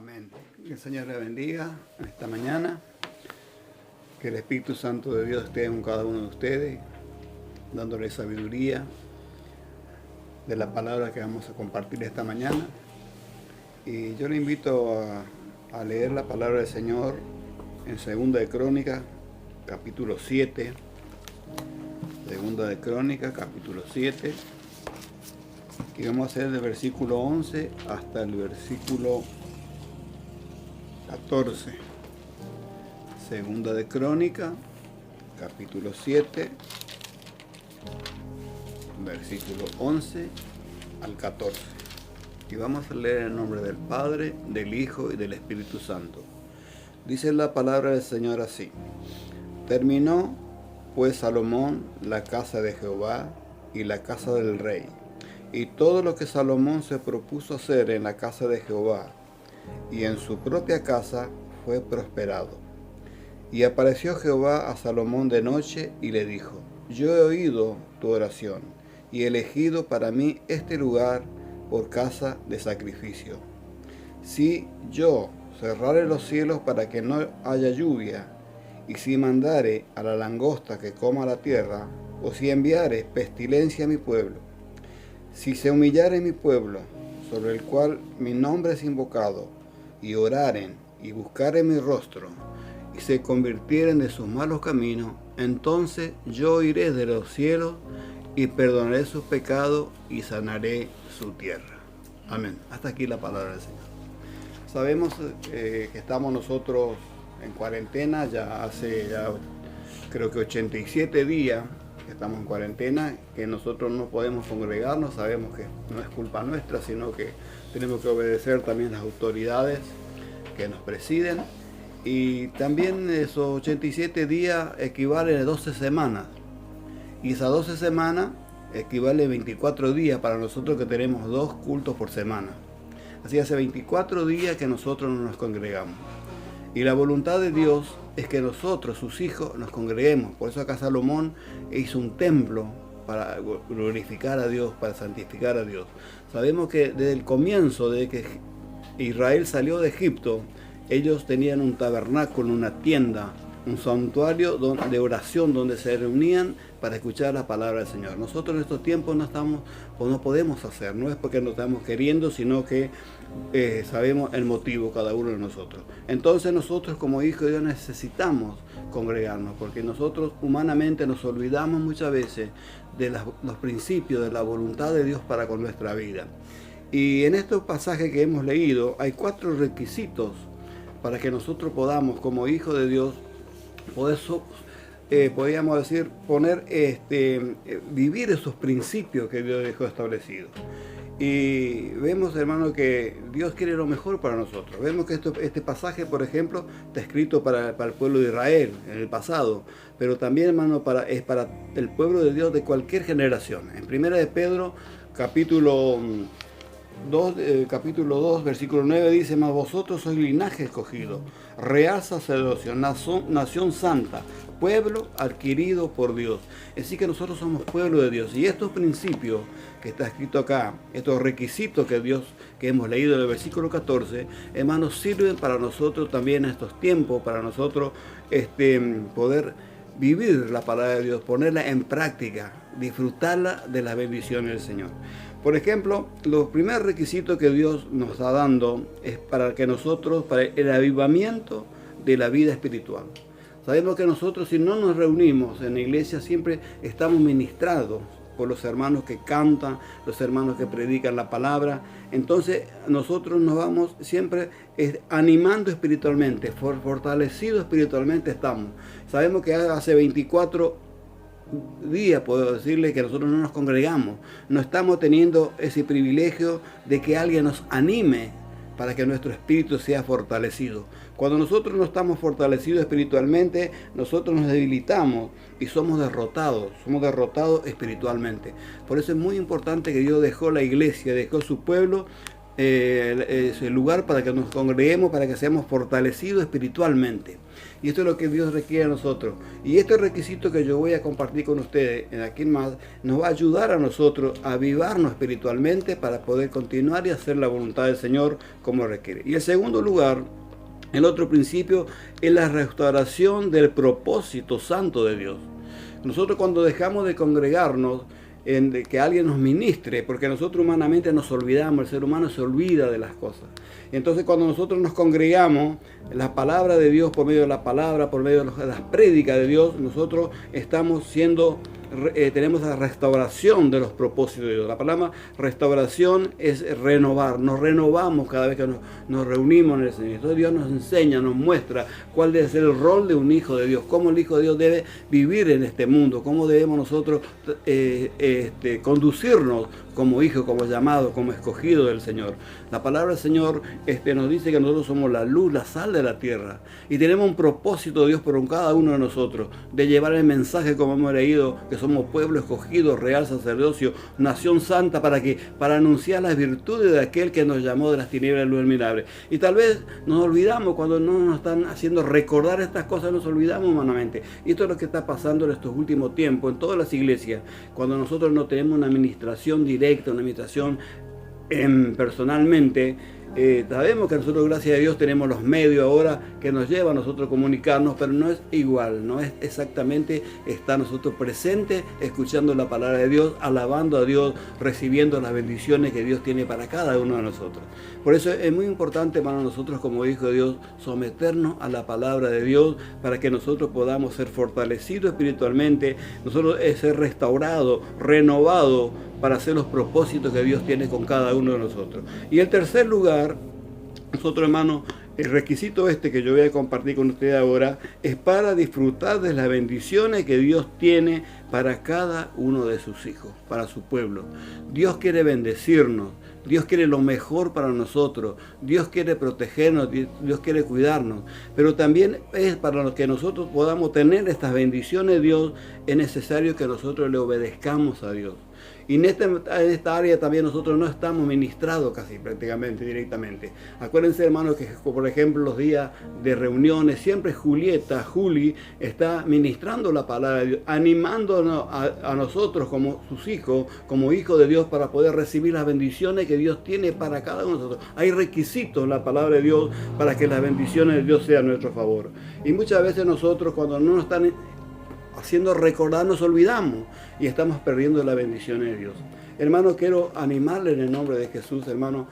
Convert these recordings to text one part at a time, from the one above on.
Amén. Que el Señor le bendiga esta mañana. Que el Espíritu Santo de Dios esté con cada uno de ustedes, dándole sabiduría de la palabra que vamos a compartir esta mañana. Y yo le invito a leer la palabra del Señor en Segunda de Crónicas, capítulo 7. Segunda de Crónicas, capítulo 7. Y vamos a hacer del versículo 11 hasta el versículo 14. Segunda de Crónicas, capítulo 7, versículo 11 al 14. Y vamos a leer en el nombre del Padre, del Hijo y del Espíritu Santo. Dice la palabra del Señor así: Terminó pues Salomón la casa de Jehová y la casa del rey, y todo lo que Salomón se propuso hacer en la casa de Jehová y en su propia casa fue prosperado. Y apareció Jehová a Salomón de noche y le dijo: Yo he oído tu oración y he elegido para mí este lugar por casa de sacrificio. Si yo cerrare los cielos para que no haya lluvia, y si mandare a la langosta que coma la tierra, o si enviare pestilencia a mi pueblo, si se humillare mi pueblo, sobre el cual mi nombre es invocado, y oraren y buscaren mi rostro, y se convirtieren de sus malos caminos, entonces yo iré de los cielos y perdonaré sus pecados y sanaré su tierra. Amén. Hasta aquí la palabra del Señor. Sabemos que estamos nosotros en cuarentena, hace creo que 87 días que estamos en cuarentena, que nosotros no podemos congregarnos. Sabemos que no es culpa nuestra, sino que tenemos que obedecer también las autoridades que nos presiden. Y también esos 87 días equivalen a 12 semanas. Y esas 12 semanas equivale a 24 días para nosotros, que tenemos 2 cultos por semana. Así hace 24 días que nosotros no nos congregamos. Y la voluntad de Dios es que nosotros, sus hijos, nos congreguemos. Por eso acá Salomón hizo un templo para glorificar a Dios, para santificar a Dios. Sabemos que desde el comienzo, desde que Israel salió de Egipto, ellos tenían un tabernáculo, una tienda, un santuario de oración donde se reunían para escuchar la palabra del Señor. Nosotros en estos tiempos no podemos hacer, no es porque no estamos queriendo, sino que sabemos el motivo cada uno de nosotros. Entonces nosotros como hijos de Dios necesitamos congregarnos, porque nosotros humanamente nos olvidamos muchas veces de los principios de la voluntad de Dios para con nuestra vida. Y en estos pasajes que hemos leído hay 4 requisitos para que nosotros podamos, como hijos de Dios, podríamos decir, vivir esos principios que Dios dejó establecidos. Y vemos, hermano, que Dios quiere lo mejor para nosotros. Vemos que este pasaje, por ejemplo, está escrito para el pueblo de Israel en el pasado, pero también, hermano, es para el pueblo de Dios de cualquier generación. En 1 de Pedro, capítulo 2, versículo 9 dice: Mas vosotros sois linaje escogido, real sacerdocio, nación santa, pueblo adquirido por Dios. Así que nosotros somos pueblo de Dios. Y estos principios que está escrito acá, estos requisitos que hemos leído en el versículo 14, hermanos, sirven para nosotros también en estos tiempos, para nosotros poder vivir la palabra de Dios, ponerla en práctica, disfrutarla de las bendiciones del Señor. Por ejemplo, los primeros requisitos que Dios nos está dando es para el avivamiento de la vida espiritual. Sabemos que nosotros, si no nos reunimos en la iglesia, siempre estamos ministrados por los hermanos que cantan, los hermanos que predican la palabra. Entonces nosotros nos vamos siempre animando espiritualmente, fortalecidos espiritualmente estamos. Sabemos que hace 24 días, puedo decirle, que nosotros no nos congregamos. No estamos teniendo ese privilegio de que alguien nos anime para que nuestro espíritu sea fortalecido. Cuando nosotros no estamos fortalecidos espiritualmente, nosotros nos debilitamos y somos derrotados espiritualmente. Por eso es muy importante que Dios dejó la iglesia, dejó su pueblo es el lugar para que nos congreguemos, para que seamos fortalecidos espiritualmente. Y esto es lo que Dios requiere de nosotros. Y este requisito que yo voy a compartir con ustedes en aquí más, nos va a ayudar a nosotros a avivarnos espiritualmente para poder continuar y hacer la voluntad del Señor como requiere. Y en segundo lugar, el otro principio es la restauración del propósito santo de Dios. Nosotros cuando dejamos de congregarnos, en que alguien nos ministre, porque nosotros humanamente nos olvidamos, el ser humano se olvida de las cosas. Entonces cuando nosotros nos congregamos, la palabra de Dios, por medio de la palabra, por medio de las prédicas de Dios, nosotros estamos tenemos la restauración de los propósitos de Dios. La palabra restauración es renovar, nos renovamos cada vez que nos reunimos en el Señor. Entonces Dios nos enseña, nos muestra cuál debe ser el rol de un hijo de Dios, cómo el hijo de Dios debe vivir en este mundo, cómo debemos nosotros conducirnos como hijo, como llamado, como escogido del Señor. La palabra del Señor nos dice que nosotros somos la luz, la sal de la tierra, y tenemos un propósito de Dios por cada uno de nosotros, de llevar el mensaje, como hemos leído, que somos pueblo escogido, real sacerdocio, nación santa, para anunciar las virtudes de aquel que nos llamó de las tinieblas a la luz admirable. Y tal vez nos olvidamos cuando no nos están haciendo recordar estas cosas, nos olvidamos humanamente. Y esto es lo que está pasando en estos últimos tiempos, en todas las iglesias, cuando nosotros no tenemos una administración directa, una administración personalmente. Sabemos que nosotros, gracias a Dios, tenemos los medios ahora que nos llevan a nosotros comunicarnos, pero no es igual, no es exactamente estar nosotros presentes, escuchando la palabra de Dios, alabando a Dios, recibiendo las bendiciones que Dios tiene para cada uno de nosotros. Por eso es muy importante para nosotros como hijos de Dios someternos a la palabra de Dios para que nosotros podamos ser fortalecidos espiritualmente, nosotros ser restaurados, renovados para hacer los propósitos que Dios tiene con cada uno de nosotros. Y en tercer lugar, nosotros, hermanos, el requisito que yo voy a compartir con ustedes ahora es para disfrutar de las bendiciones que Dios tiene para cada uno de sus hijos, para su pueblo. Dios quiere bendecirnos, Dios quiere lo mejor para nosotros, Dios quiere protegernos, Dios quiere cuidarnos, pero también es para que nosotros podamos tener estas bendiciones de Dios, es necesario que nosotros le obedezcamos a Dios. Y en esta área también nosotros no estamos ministrados casi prácticamente directamente. Acuérdense, hermanos, que por ejemplo los días de reuniones, siempre Juli, está ministrando la palabra de Dios, animándonos a nosotros como sus hijos, como hijos de Dios, para poder recibir las bendiciones que Dios tiene para cada uno de nosotros. Hay requisitos en la palabra de Dios para que las bendiciones de Dios sean a nuestro favor. Y muchas veces nosotros, cuando no nos están haciendo recordar, nos olvidamos y estamos perdiendo la bendición de Dios. Hermano, quiero animarle en el nombre de Jesús, hermano.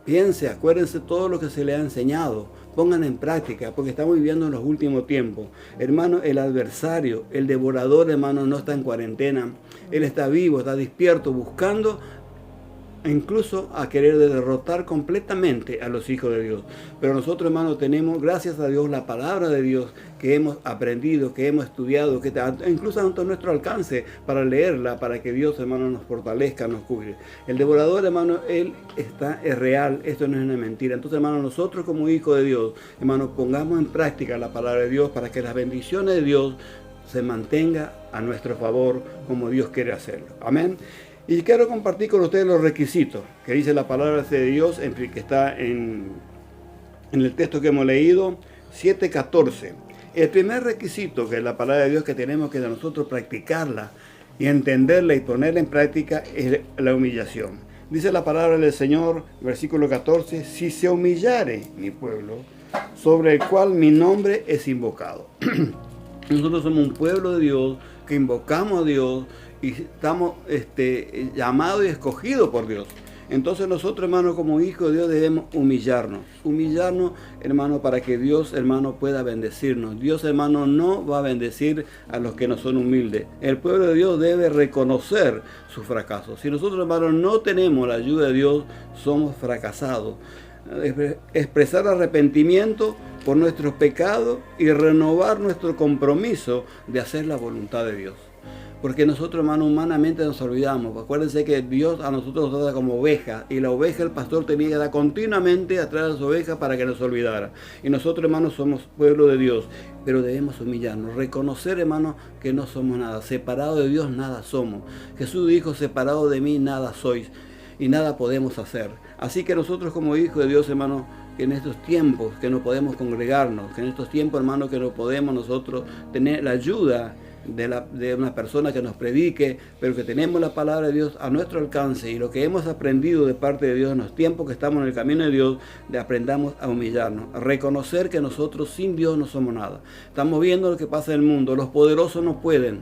Piense, acuérdense todo lo que se le ha enseñado, pongan en práctica, porque estamos viviendo en los últimos tiempos. Hermano, el adversario, el devorador, hermano, no está en cuarentena. Él está vivo, está despierto, buscando incluso a querer derrotar completamente a los hijos de Dios. Pero nosotros, hermanos, tenemos, gracias a Dios, la palabra de Dios que hemos aprendido, que hemos estudiado, que incluso a nuestro alcance para leerla, para que Dios, hermano, nos fortalezca, nos cuide. El devorador, hermano, es real, esto no es una mentira. Entonces, hermano, nosotros como hijos de Dios, hermano, pongamos en práctica la palabra de Dios para que las bendiciones de Dios se mantengan a nuestro favor como Dios quiere hacerlo. Amén. Y quiero compartir con ustedes los requisitos que dice la palabra de Dios, que está en el texto que hemos leído, 7:14. El primer requisito que es la palabra de Dios que tenemos que nosotros practicarla y entenderla y ponerla en práctica es la humillación. Dice la palabra del Señor, versículo 14, si se humillare mi pueblo, sobre el cual mi nombre es invocado. Nosotros somos un pueblo de Dios que invocamos a Dios y estamos llamados y escogidos por Dios. Entonces nosotros, hermanos, como hijos de Dios debemos humillarnos, hermano, para que Dios, hermano, pueda bendecirnos. Dios, hermano, no va a bendecir a los que no son humildes. El pueblo de Dios debe reconocer su fracaso. Si nosotros, hermanos, no tenemos la ayuda de Dios, somos fracasados. Expresar arrepentimiento por nuestros pecados y renovar nuestro compromiso de hacer la voluntad de Dios. Porque nosotros, hermanos, humanamente nos olvidamos. Acuérdense que Dios a nosotros nos trata como ovejas. Y la oveja, el pastor tenía que dar continuamente atrás de su oveja para que no se olvidara. Y nosotros, hermanos, somos pueblo de Dios. Pero debemos humillarnos. Reconocer, hermanos, que no somos nada. Separados de Dios, nada somos. Jesús dijo, separado de mí, nada sois. Y nada podemos hacer. Así que nosotros como hijos de Dios, hermano, que en estos tiempos que no podemos congregarnos, que en estos tiempos, hermano, que no podemos nosotros tener la ayuda de una persona que nos predique, pero que tenemos la palabra de Dios a nuestro alcance y lo que hemos aprendido de parte de Dios en los tiempos que estamos en el camino de Dios, de aprendamos a humillarnos, a reconocer que nosotros sin Dios no somos nada. Estamos viendo lo que pasa en el mundo, los poderosos no pueden,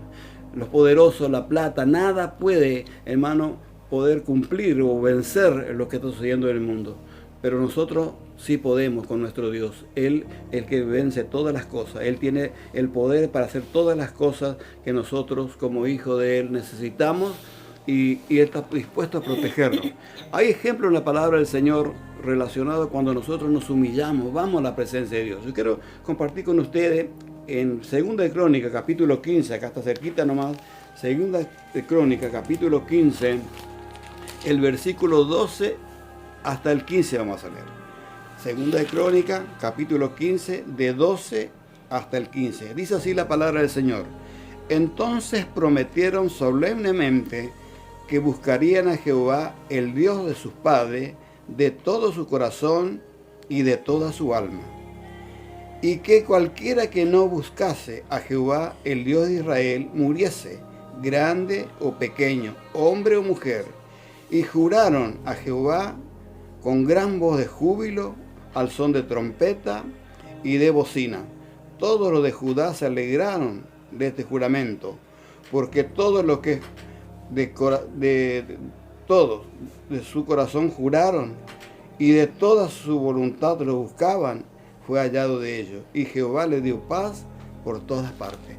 los poderosos, la plata, nada puede, hermano, poder cumplir o vencer lo que está sucediendo en el mundo. Pero nosotros sí podemos con nuestro Dios. Él, el que vence todas las cosas. Él tiene el poder para hacer todas las cosas que nosotros como hijos de Él necesitamos y Él está dispuesto a protegernos. Hay ejemplos en la palabra del Señor relacionados cuando nosotros nos humillamos, vamos a la presencia de Dios. Yo quiero compartir con ustedes en 2 de Crónicas, capítulo 15, acá está cerquita nomás, 2 de Crónicas, capítulo 15, el versículo 12 hasta el 15 vamos a leer. 2 de Crónicas, capítulo 15, de 12 hasta el 15. Dice así la palabra del Señor. Entonces prometieron solemnemente que buscarían a Jehová, el Dios de sus padres, de todo su corazón y de toda su alma. Y que cualquiera que no buscase a Jehová, el Dios de Israel, muriese, grande o pequeño, hombre o mujer. Y juraron a Jehová con gran voz de júbilo, al son de trompeta y de bocina. Todos los de Judá se alegraron de este juramento, porque todos los que todos de su corazón juraron, y de toda su voluntad lo buscaban, fue hallado de ellos. Y Jehová le dio paz por todas partes.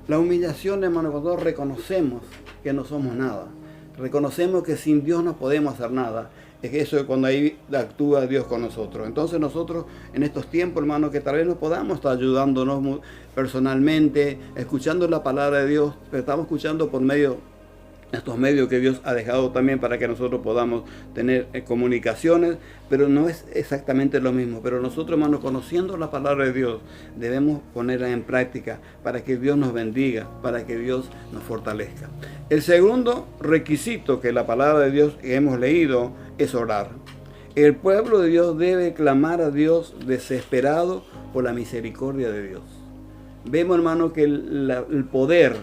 La humillación, hermano, cuando reconocemos que no somos nada, reconocemos que sin Dios no podemos hacer nada, es que eso es cuando ahí actúa Dios con nosotros. Entonces nosotros en estos tiempos, hermanos, que tal vez no podamos estar ayudándonos personalmente, escuchando la palabra de Dios, pero estamos escuchando por medio de estos medios que Dios ha dejado también para que nosotros podamos tener comunicaciones, pero no es exactamente lo mismo. Pero nosotros, hermanos, conociendo la palabra de Dios, debemos ponerla en práctica para que Dios nos bendiga, para que Dios nos fortalezca. El segundo requisito que la palabra de Dios que hemos leído es orar. El pueblo de Dios debe clamar a Dios desesperado por la misericordia de Dios. Vemos, hermano, que el poder,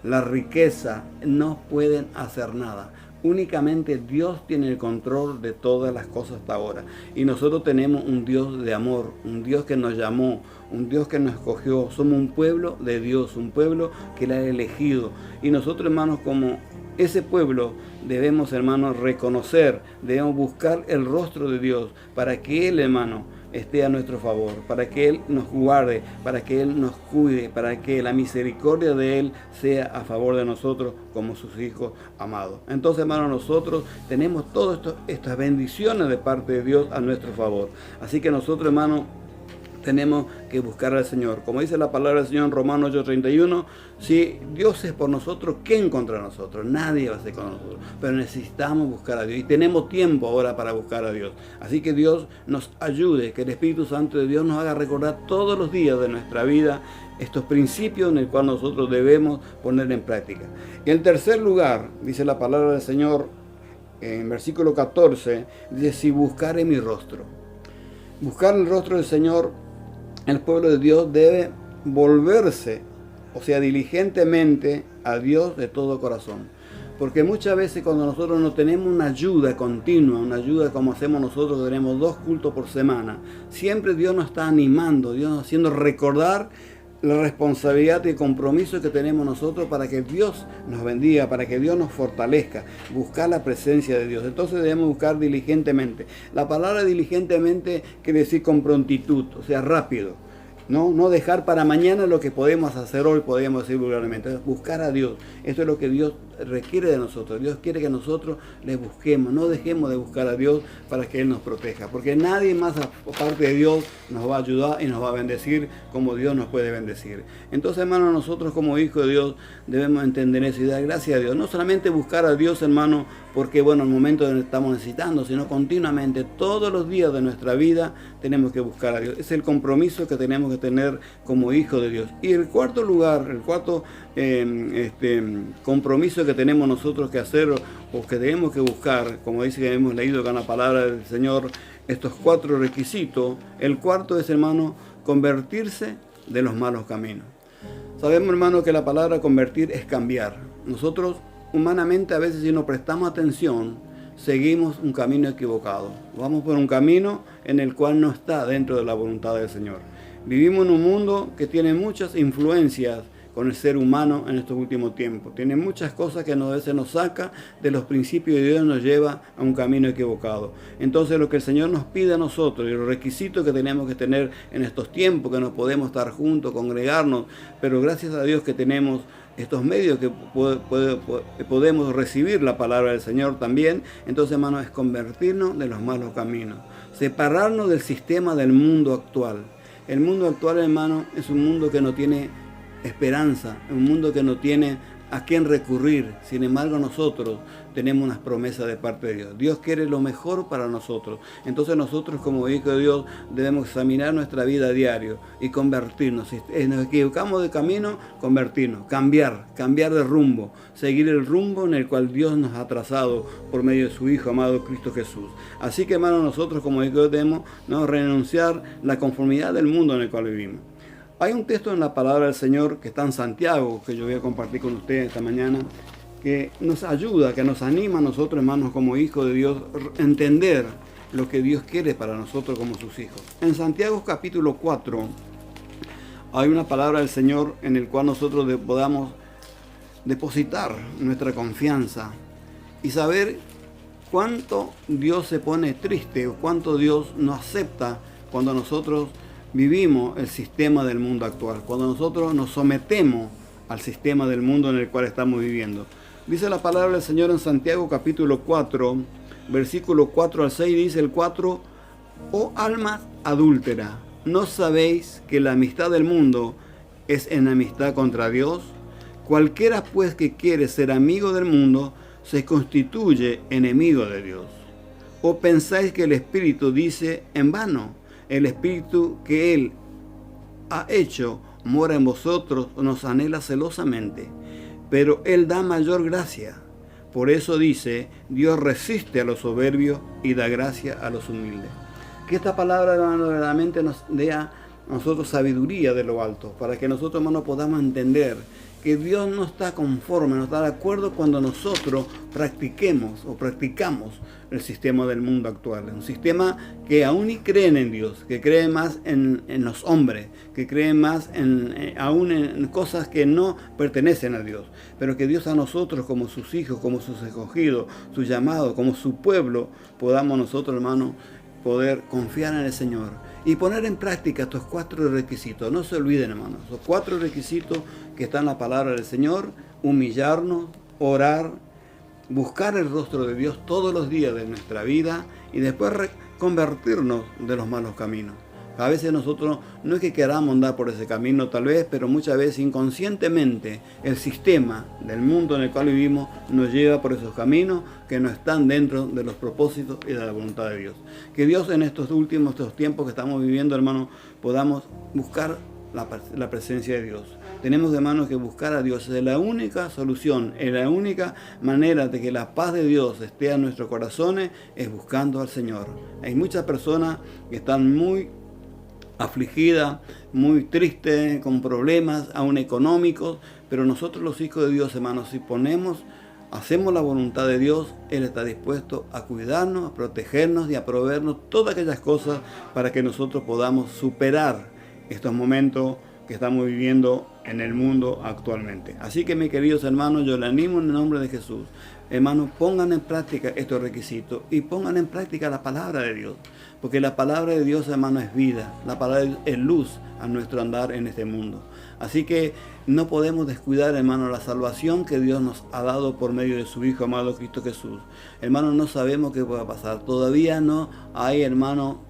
la riqueza no pueden hacer nada. Únicamente Dios tiene el control de todas las cosas hasta ahora. Y nosotros tenemos un Dios de amor, un Dios que nos llamó, un Dios que nos escogió. Somos un pueblo de Dios, un pueblo que Él ha elegido. Y nosotros, hermanos, como ese pueblo, debemos, hermanos, reconocer, debemos buscar el rostro de Dios para que Él, hermano, esté a nuestro favor, para que Él nos guarde, para que Él nos cuide, para que la misericordia de Él sea a favor de nosotros como sus hijos amados. Entonces, hermanos, nosotros tenemos todas estas bendiciones de parte de Dios a nuestro favor. Así que nosotros, hermanos, tenemos que buscar al Señor. Como dice la palabra del Señor en Romanos 8:31, si Dios es por nosotros, ¿quién contra nosotros? Nadie va a ser con nosotros. Pero necesitamos buscar a Dios y tenemos tiempo ahora para buscar a Dios. Así que Dios nos ayude, que el Espíritu Santo de Dios nos haga recordar todos los días de nuestra vida estos principios en el cual nosotros debemos poner en práctica. Y en tercer lugar, dice la palabra del Señor en versículo 14, dice, si buscaré mi rostro. Buscar el rostro del Señor, el pueblo de Dios debe volverse, o sea, diligentemente a Dios de todo corazón. Porque muchas veces cuando nosotros no tenemos una ayuda continua, una ayuda como hacemos nosotros, tenemos 2 cultos por semana, siempre Dios nos está animando, Dios nos haciendo recordar la responsabilidad y el compromiso que tenemos nosotros para que Dios nos bendiga, para que Dios nos fortalezca, buscar la presencia de Dios. Entonces debemos buscar diligentemente. La palabra diligentemente quiere decir con prontitud, o sea, rápido. No dejar para mañana lo que podemos hacer hoy, podemos decir vulgarmente. Buscar a Dios. Esto es lo que Dios requiere de nosotros. Dios quiere que nosotros le busquemos. No dejemos de buscar a Dios para que Él nos proteja. Porque nadie más aparte de Dios nos va a ayudar y nos va a bendecir como Dios nos puede bendecir. Entonces, hermanos, nosotros como hijos de Dios debemos entender eso y dar gracias a Dios. No solamente buscar a Dios, hermano, porque bueno, en el momento en el que estamos necesitando, sino continuamente, todos los días de nuestra vida tenemos que buscar a Dios. Es el compromiso que tenemos que tener como hijos de Dios. Y el cuarto lugar, el cuarto compromiso que que tenemos nosotros que hacer o que tenemos que buscar, como dice que hemos leído acá en la palabra del Señor, estos 4 requisitos. El cuarto es, hermano, convertirse de los malos caminos. Sabemos, hermano, que la palabra convertir es cambiar. Nosotros humanamente a veces, si no prestamos atención, seguimos un camino equivocado. Vamos por un camino en el cual no está dentro de la voluntad del Señor. Vivimos en un mundo que tiene muchas influencias con el ser humano en estos últimos tiempos. Tiene muchas cosas que a veces nos saca de los principios de Dios y nos lleva a un camino equivocado. Entonces lo que el Señor nos pide a nosotros y los requisitos que tenemos que tener en estos tiempos, que nos podemos estar juntos, congregarnos, pero gracias a Dios que tenemos estos medios que podemos recibir la palabra del Señor también. Entonces, hermano, es convertirnos de los malos caminos, separarnos del sistema del mundo actual. El mundo actual, hermano, es un mundo que no tiene esperanza, un mundo que no tiene a quién recurrir. Sin embargo, nosotros tenemos unas promesas de parte de Dios. Dios quiere lo mejor para nosotros. Entonces nosotros, como hijos de Dios, debemos examinar nuestra vida a diario y convertirnos. Si nos equivocamos de camino, convertirnos, cambiar de rumbo, seguir el rumbo en el cual Dios nos ha trazado por medio de su Hijo amado Cristo Jesús. Así que, hermanos, nosotros como hijos de Dios debemos no renunciar la conformidad del mundo en el cual vivimos. Hay un texto en la palabra del Señor que está en Santiago, que yo voy a compartir con ustedes esta mañana, que nos ayuda, que nos anima a nosotros, hermanos, como hijos de Dios, a entender lo que Dios quiere para nosotros como sus hijos. En Santiago capítulo 4 hay una palabra del Señor en el cual nosotros podamos depositar nuestra confianza y saber cuánto Dios se pone triste o cuánto Dios no acepta cuando nosotros vivimos el sistema del mundo actual, cuando nosotros nos sometemos al sistema del mundo en el cual estamos viviendo. Dice la palabra del Señor en Santiago capítulo 4, versículo 4 al 6, dice el 4: oh almas adúlteras, ¿no sabéis que la amistad del mundo es enemistad contra Dios? Cualquiera pues que quiere ser amigo del mundo se constituye enemigo de Dios. ¿O pensáis que el Espíritu dice en vano? El Espíritu que Él ha hecho mora en vosotros, nos anhela celosamente, pero Él da mayor gracia. Por eso dice, Dios resiste a los soberbios y da gracia a los humildes. Que esta palabra, hermano, verdaderamente nos dé a nosotros sabiduría de lo alto, para que nosotros, hermano, podamos entender que Dios no está conforme, no está de acuerdo cuando nosotros practicamos el sistema del mundo actual. Un sistema que aún y creen en Dios, que creen más en los hombres, que creen más aún en cosas que no pertenecen a Dios. Pero que Dios a nosotros como sus hijos, como sus escogidos, sus llamados, como su pueblo, podamos nosotros, hermano, poder confiar en el Señor y poner en práctica estos 4 requisitos. No se olviden, hermanos, esos 4 requisitos que están en la palabra del Señor: humillarnos, orar, buscar el rostro de Dios todos los días de nuestra vida y después convertirnos de los malos caminos. A veces nosotros no es que queramos andar por ese camino tal vez, pero muchas veces inconscientemente el sistema del mundo en el cual vivimos nos lleva por esos caminos que no están dentro de los propósitos y de la voluntad de Dios. Que Dios en estos tiempos que estamos viviendo, hermanos, podamos buscar la presencia de Dios. Tenemos, hermanos, que buscar a Dios. Es la única solución, es la única manera de que la paz de Dios esté en nuestros corazones, es buscando al Señor. Hay muchas personas que están muy afligida, muy triste, con problemas aún económicos, pero nosotros los hijos de Dios, hermanos, si hacemos la voluntad de Dios, Él está dispuesto a cuidarnos, a protegernos y a proveernos todas aquellas cosas para que nosotros podamos superar estos momentos que estamos viviendo en el mundo actualmente. Así que, mis queridos hermanos, yo les animo en el nombre de Jesús. Hermanos, pongan en práctica estos requisitos y pongan en práctica la palabra de Dios. Porque la palabra de Dios, hermano, es vida. La palabra de Dios es luz a nuestro andar en este mundo. Así que no podemos descuidar, hermano, la salvación que Dios nos ha dado por medio de su Hijo amado Cristo Jesús. Hermano, no sabemos qué pueda pasar. Todavía no hay, hermano,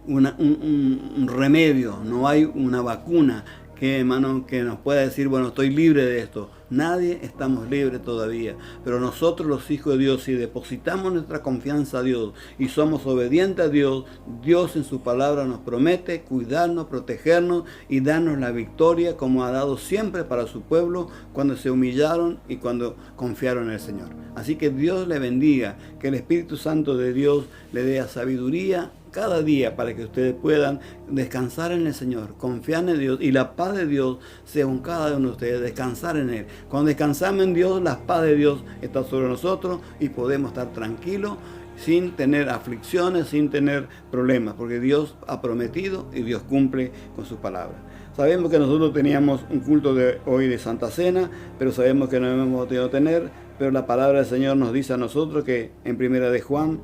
un remedio, no hay una vacuna que, hermano, que nos pueda decir, bueno, estoy libre de esto. Nadie estamos libres todavía, pero nosotros los hijos de Dios, si depositamos nuestra confianza a Dios y somos obedientes a Dios, Dios en su palabra nos promete cuidarnos, protegernos y darnos la victoria como ha dado siempre para su pueblo cuando se humillaron y cuando confiaron en el Señor. Así que Dios le bendiga, que el Espíritu Santo de Dios le dé sabiduría cada día para que ustedes puedan descansar en el Señor, confiar en Dios y la paz de Dios sea con cada uno de ustedes, descansar en Él. Cuando descansamos en Dios, la paz de Dios está sobre nosotros y podemos estar tranquilos sin tener aflicciones, sin tener problemas, porque Dios ha prometido y Dios cumple con su palabra. Sabemos que nosotros teníamos un culto de hoy de Santa Cena, pero sabemos que no hemos podido tener, pero la palabra del Señor nos dice a nosotros que en 1 de Juan,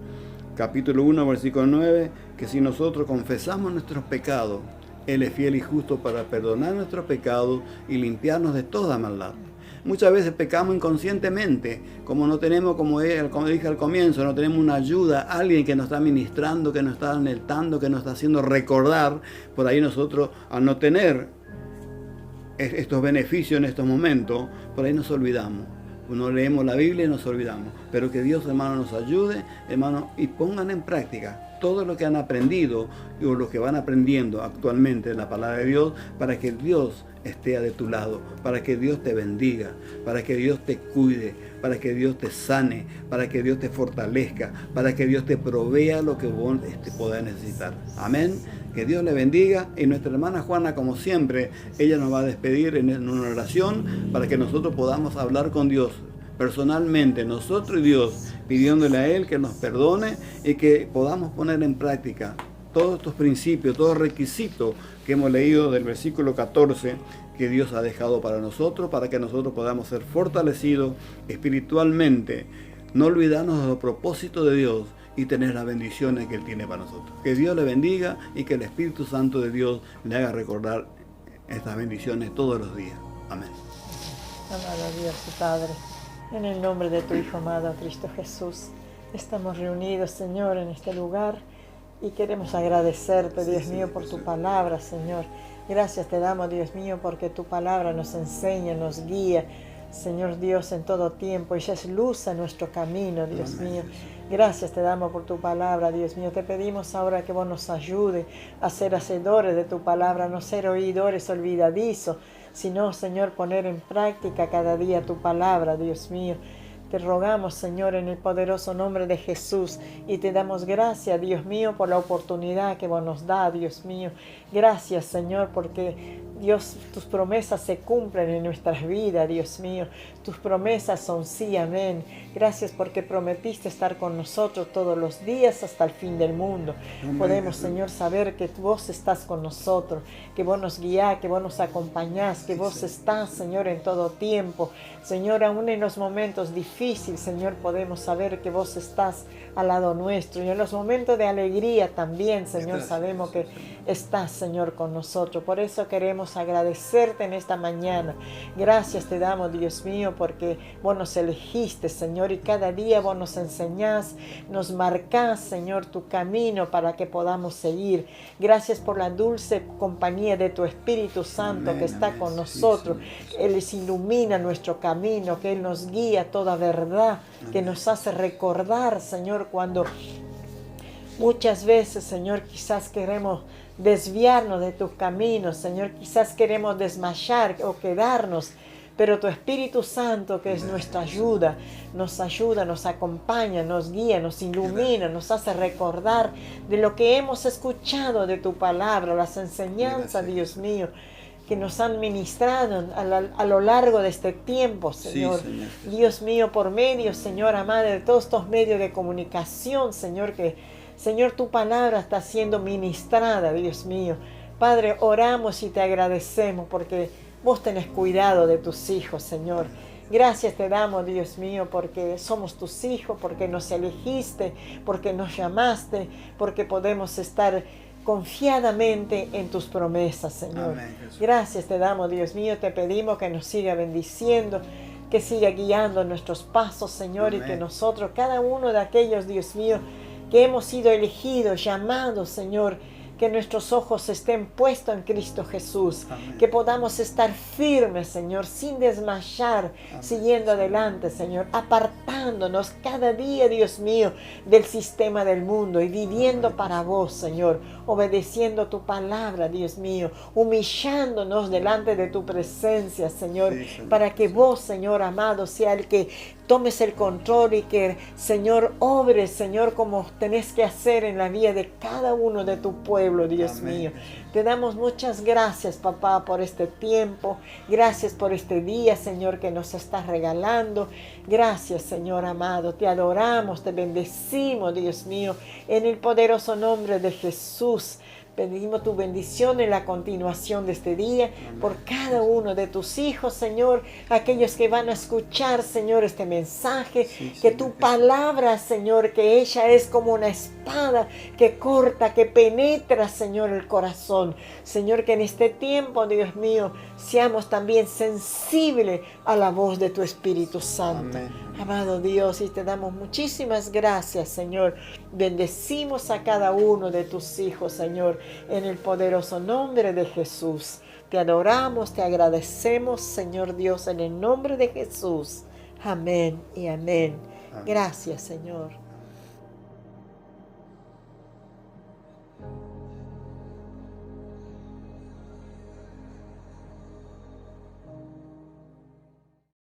capítulo 1, versículo 9, que si nosotros confesamos nuestros pecados, Él es fiel y justo para perdonar nuestros pecados y limpiarnos de toda maldad. Muchas veces pecamos inconscientemente, como no tenemos, como dije al comienzo, no tenemos una ayuda, alguien que nos está ministrando, que nos está alertando, que nos está haciendo recordar. Por ahí nosotros, al no tener estos beneficios en estos momentos, por ahí nos olvidamos. No leemos la Biblia y nos olvidamos. Pero que Dios, hermano, nos ayude, hermano, y pongan en práctica todo lo que han aprendido o lo que van aprendiendo actualmente en la palabra de Dios, para que Dios esté de tu lado, para que Dios te bendiga, para que Dios te cuide, para que Dios te sane, para que Dios te fortalezca, para que Dios te provea lo que vos podés necesitar. Amén. Que Dios le bendiga. Y nuestra hermana Juana, como siempre, ella nos va a despedir en una oración para que nosotros podamos hablar con Dios personalmente, nosotros y Dios, pidiéndole a Él que nos perdone y que podamos poner en práctica todos estos principios, todos los requisitos que hemos leído del versículo 14 que Dios ha dejado para nosotros, para que nosotros podamos ser fortalecidos espiritualmente, no olvidarnos de los propósitos de Dios y tener las bendiciones que Él tiene para nosotros. Que Dios le bendiga y que el Espíritu Santo de Dios le haga recordar estas bendiciones todos los días. Amén. Amado Dios y Padre, en el nombre de tu Hijo amado Cristo Jesús, estamos reunidos, Señor, en este lugar y queremos agradecerte, Dios mío, por tu palabra, Señor. Gracias te damos, Dios mío, porque tu palabra nos enseña, nos guía, Señor Dios, en todo tiempo. Ella es luz a nuestro camino, Dios mío. Gracias te damos por tu palabra, Dios mío. Te pedimos ahora que vos nos ayude a ser hacedores de tu palabra, no ser oidores olvidadizos, sino, Señor, poner en práctica cada día tu palabra, Dios mío. Te rogamos, Señor, en el poderoso nombre de Jesús, y te damos gracias, Dios mío, por la oportunidad que vos nos das, Dios mío. Gracias, Señor, porque Dios, tus promesas se cumplen en nuestras vidas, Dios mío. Tus promesas son sí, amén. Gracias porque prometiste estar con nosotros todos los días hasta el fin del mundo. Amén. Podemos, Señor, saber que vos estás con nosotros, que vos nos guías, que vos nos acompañás, que vos estás, Señor, en todo tiempo. Señor, aún en los momentos difíciles, Señor, podemos saber que vos estás al lado nuestro. Y en los momentos de alegría también, Señor, sabemos que estás, Señor, con nosotros. Por eso queremos agradecerte en esta mañana. Gracias te damos, Dios mío, porque vos nos elegiste, Señor, y cada día vos nos enseñás, nos marcás, Señor, tu camino para que podamos seguir. Gracias por la dulce compañía de tu Espíritu Santo, amén, que está amén, con nosotros. Sí, Él les ilumina nuestro camino, que Él nos guía a toda verdad, amén, que nos hace recordar, Señor, cuando muchas veces, Señor, quizás queremos desviarnos de tus caminos, Señor, quizás queremos desmayar o quedarnos, pero tu Espíritu Santo, que es nuestra ayuda, nos acompaña, nos guía, nos ilumina, nos hace recordar de lo que hemos escuchado de tu palabra, las enseñanzas, Dios mío, que nos han ministrado a lo largo de este tiempo, Señor. Sí, Señor. Dios mío, por medio, Señor amado, de todos estos medios de comunicación, Señor, que Señor, tu palabra está siendo ministrada, Dios mío. Padre, oramos y te agradecemos porque vos tenés cuidado de tus hijos, Señor. Gracias te damos, Dios mío, porque somos tus hijos, porque nos elegiste, porque nos llamaste, porque podemos estar confiadamente en tus promesas, Señor. Amén, gracias te damos, Dios mío. Te pedimos que nos siga bendiciendo, que siga guiando nuestros pasos, Señor. Amén. Y que nosotros, cada uno de aquellos, Dios mío, que hemos sido elegidos, llamados, Señor, que nuestros ojos estén puestos en Cristo Jesús, Amén. que podamos estar firmes, Señor, sin desmayar, Amén. siguiendo adelante, Señor, apartándonos cada día, Dios mío, del sistema del mundo y viviendo Amén. para vos, Señor, obedeciendo tu palabra, Dios mío, humillándonos delante de tu presencia, Señor, Sí, Señor. para que vos, Señor amado, sea el que tomes el control y que, Señor, obres, Señor, como tenés que hacer en la vida de cada uno de tu pueblo, Dios Amén. mío. Te damos muchas gracias, papá, por este tiempo. Gracias por este día, Señor, que nos estás regalando. Gracias, Señor amado. Te adoramos, te bendecimos, Dios mío, en el poderoso nombre de Jesús. Pedimos tu bendición en la continuación de este día. Amén. Por cada uno de tus hijos, Señor, aquellos que van a escuchar, Señor, este mensaje, Sí, que Señor tu Jesús. palabra, Señor, que ella es como una espada que corta, que penetra, Señor, el corazón. Señor, que en este tiempo, Dios mío, seamos también sensibles a la voz de tu Espíritu Santo. Amén. Amado Dios, y te damos muchísimas gracias, Señor. Bendecimos a cada uno de tus hijos, Señor, en el poderoso nombre de Jesús. Te adoramos, te agradecemos, Señor Dios, en el nombre de Jesús. Amén y amén. Amén. Gracias, Señor.